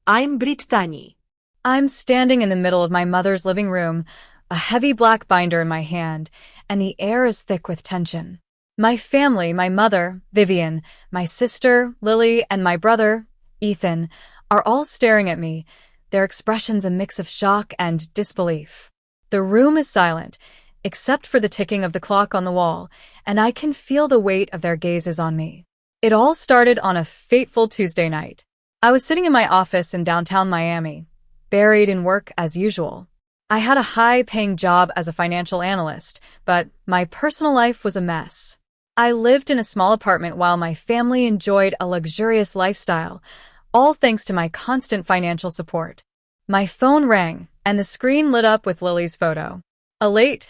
I'm Brittany. I'm standing in the middle of my mother's living room, a heavy black binder in my hand, and the air is thick with tension. My family, my mother, Vivian, my sister, Lily, and my brother, Ethan, are all staring at me, their expressions a mix of shock and disbelief. The room is silent, except for the ticking of the clock on the wall, and I can feel the weight of their gazes on me. It all started on a fateful Tuesday night. I was sitting in my office in downtown Miami, buried in work as usual. I had a high-paying job as a financial analyst, but my personal life was a mess. I lived in a small apartment while my family enjoyed a luxurious lifestyle, all thanks to my constant financial support. My phone rang, and the screen lit up with Lily's photo. A late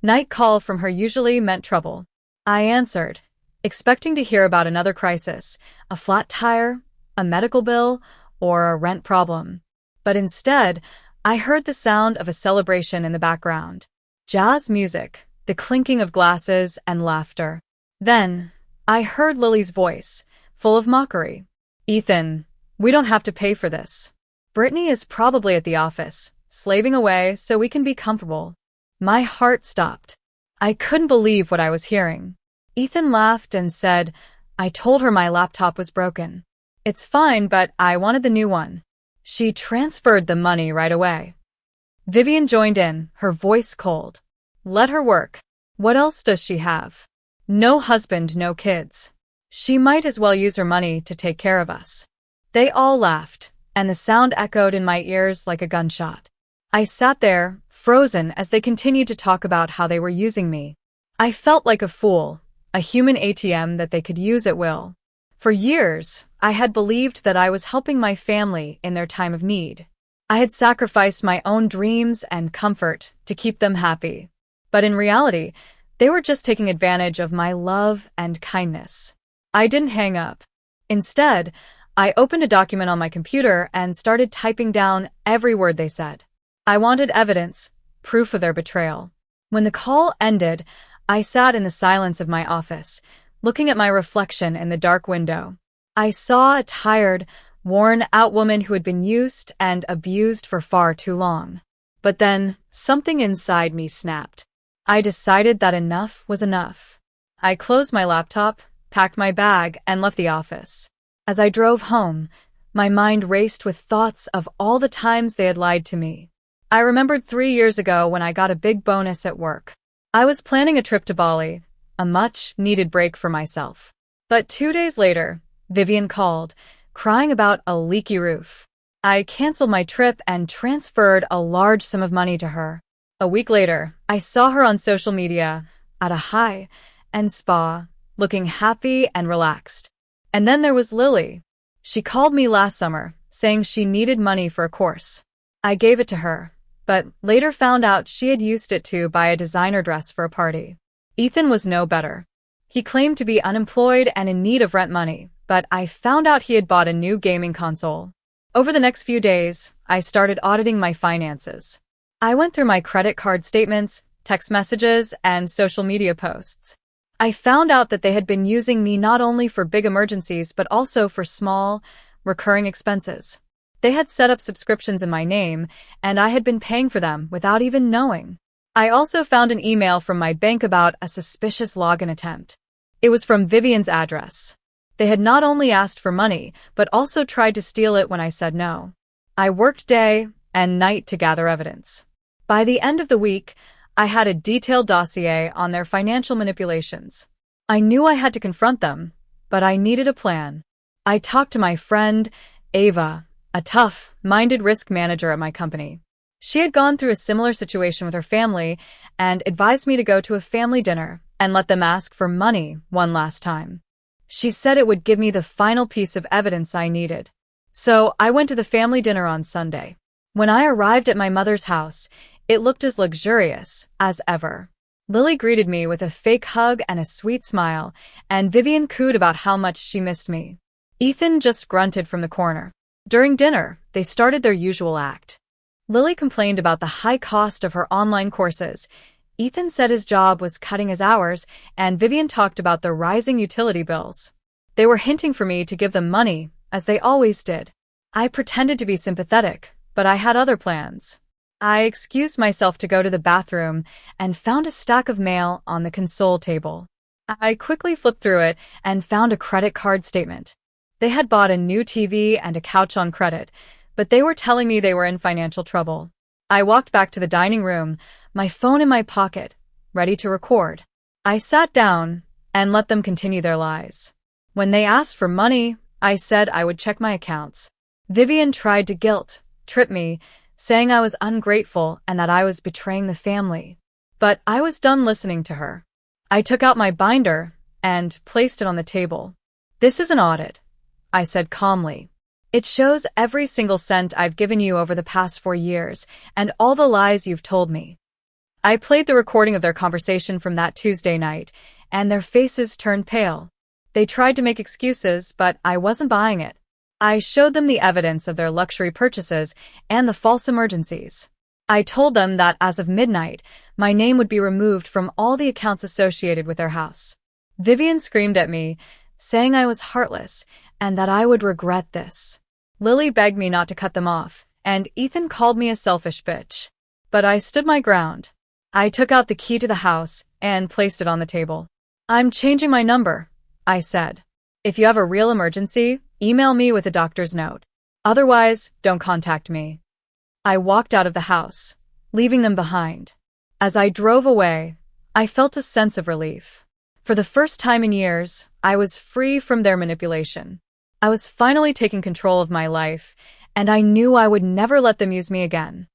night call from her usually meant trouble. I answered, expecting to hear about another crisis, a flat tire, a medical bill, or a rent problem. But instead, I heard the sound of a celebration in the background. Jazz music, the clinking of glasses, and laughter. Then, I heard Lily's voice, full of mockery. Ethan, we don't have to pay for this. Brittany is probably at the office, slaving away so we can be comfortable. My heart stopped. I couldn't believe what I was hearing. Ethan laughed and said, I told her my laptop was broken. It's fine, but I wanted the new one. She transferred the money right away. Vivian joined in, her voice cold. Let her work. What else does she have? No husband, no kids. She might as well use her money to take care of us. They all laughed, and the sound echoed in my ears like a gunshot. I sat there, frozen, as they continued to talk about how they were using me. I felt like a fool, a human ATM that they could use at will. For years, I had believed that I was helping my family in their time of need. I had sacrificed my own dreams and comfort to keep them happy. But in reality, they were just taking advantage of my love and kindness. I didn't hang up. Instead, I opened a document on my computer and started typing down every word they said. I wanted evidence, proof of their betrayal. When the call ended, I sat in the silence of my office, looking at my reflection in the dark window. I saw a tired, worn-out woman who had been used and abused for far too long. But then, something inside me snapped. I decided that enough was enough. I closed my laptop, packed my bag, and left the office. As I drove home, my mind raced with thoughts of all the times they had lied to me. I remembered 3 years ago when I got a big bonus at work. I was planning a trip to Bali, a much-needed break for myself. But 2 days later, Vivian called, crying about a leaky roof. I canceled my trip and transferred a large sum of money to her. A week later, I saw her on social media, at a high-end spa, looking happy and relaxed. And then there was Lily. She called me last summer, saying she needed money for a course. I gave it to her, but later found out she had used it to buy a designer dress for a party. Ethan was no better. He claimed to be unemployed and in need of rent money, but I found out he had bought a new gaming console. Over the next few days, I started auditing my finances. I went through my credit card statements, text messages, and social media posts. I found out that they had been using me not only for big emergencies but also for small, recurring expenses. They had set up subscriptions in my name, and I had been paying for them without even knowing. I also found an email from my bank about a suspicious login attempt. It was from Vivian's address. They had not only asked for money, but also tried to steal it when I said no. I worked day and night to gather evidence. By the end of the week, I had a detailed dossier on their financial manipulations. I knew I had to confront them, but I needed a plan. I talked to my friend, Ava, a tough-minded risk manager at my company. She had gone through a similar situation with her family and advised me to go to a family dinner and let them ask for money one last time. She said it would give me the final piece of evidence I needed. So I went to the family dinner on Sunday. When I arrived at my mother's house, it looked as luxurious as ever. Lily greeted me with a fake hug and a sweet smile, and Vivian cooed about how much she missed me. Ethan just grunted from the corner. During dinner, they started their usual act. Lily complained about the high cost of her online courses. Ethan said his job was cutting his hours, and Vivian talked about the rising utility bills. They were hinting for me to give them money, as they always did. I pretended to be sympathetic, but I had other plans. I excused myself to go to the bathroom and found a stack of mail on the console table. I quickly flipped through it and found a credit card statement. They had bought a new TV and a couch on credit, but they were telling me they were in financial trouble. I walked back to the dining room, my phone in my pocket, ready to record. I sat down and let them continue their lies. When they asked for money, I said I would check my accounts. Vivian tried to trip me, saying I was ungrateful and that I was betraying the family. But I was done listening to her. I took out my binder and placed it on the table. "This is an audit," I said calmly. "It shows every single cent I've given you over the past 4 years and all the lies you've told me." I played the recording of their conversation from that Tuesday night, and their faces turned pale. They tried to make excuses, but I wasn't buying it. I showed them the evidence of their luxury purchases and the false emergencies. I told them that as of midnight, my name would be removed from all the accounts associated with their house. Vivian screamed at me, saying I was heartless and that I would regret this. Lily begged me not to cut them off, and Ethan called me a selfish bitch. But I stood my ground. I took out the key to the house and placed it on the table. "I'm changing my number," I said. "If you have a real emergency, email me with a doctor's note. Otherwise, don't contact me." I walked out of the house, leaving them behind. As I drove away, I felt a sense of relief. For the first time in years, I was free from their manipulation. I was finally taking control of my life, and I knew I would never let them use me again.